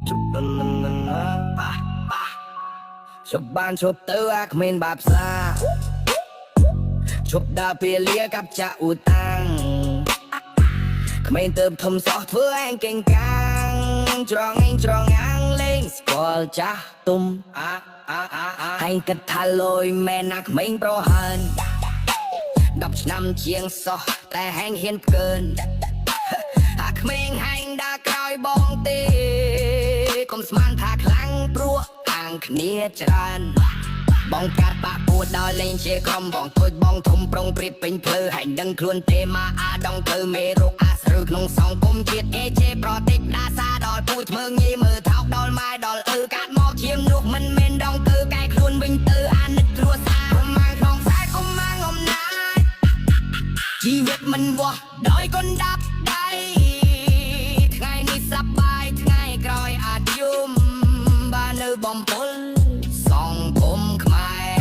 ជប់ជប់បានជប់ទៅអាគ្មានបាបសាជប់ដើរពេលលាกับចាអ៊ូតាំងគ្មានទៅធំសោះធ្វើឯងកេងកាងច្រងឯងច្រងអាងលេងស្គាល់ចាស់ទុំឯងគិតថាលយមែនណាក្មេងប្រហើន10ឆ្នាំជាងសោះតែហែងហ៊ានផ្កើនអាក្មេងហែងដើរក្រោយបងទេកុំស្មានថាខ្លាំងព្រោះខាងគ្នាច្រើនបងកាត់បាក់ពួតដល់លេងជាក្រុមបងទួចបងធំប្រុងព្រៀបពេញភ្លឺហើយដឹងខ្លួនទេមកអាដងធ្វើមេរោគអាស្រូវក្នុងសង្គមជាតិអេជេប្រតិចដាសាដល់ពូធ្មើងងាយមើលថោកដល់ម៉ែដល់កាត់មកជាងនោះមិនមែនដងទៅកែខ្លួនវិញទៅអានិតគ្រួសារកុំមកក្នុងខ្សែកុំមកអំណាចជីវិតមិនវាស់ដោយកណ្ដាប់ដៃថ្ងៃនេះសប្បាយថ្ងៃក្រោយអាចយំបាននៅបំពល់សង្គមខ្មែរ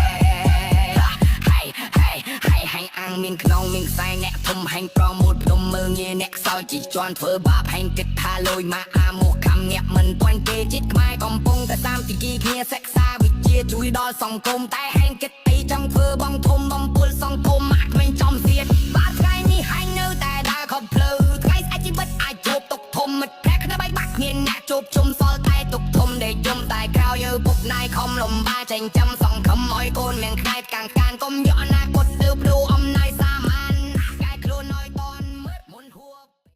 ហែងអាំងមានខ្នងមានខ្សែអ្នកធំហែងប្រមូលភ្នំមើងងាយអ្នកខ្សោយជីជន់ធ្វើបាបហែងគិតថាលុយមកអាមកខំញាក់មិនពាន់គេចិត្តខ្មែរកំពុងតែតាមទីគីគ្នាសិក្សាវិជ្ជាជួយដល់សង្គមតែហែងគិតអីចង់ធ្វើបងធំបំពុលសង្គមមកគ្មានចំសៀតបាទថ្ងៃនេះហែងនៅតែដើរខំភ្លឺថ្ងៃស្អែកជីវិតអាចជួបទុកធំមិត្តភក្តិគ្នាបែកបាក់គ្នាអ្នកជួបជុំសល់តែទុកធំដែលយំតែក្រោយឪពុកណៃខំលំបាចិញ្ចឹមសង្ឃឹមឲ្យកូនមានថ្ងៃកាងកានកុំយកអនាគតទៅព្រោះអំណាចសា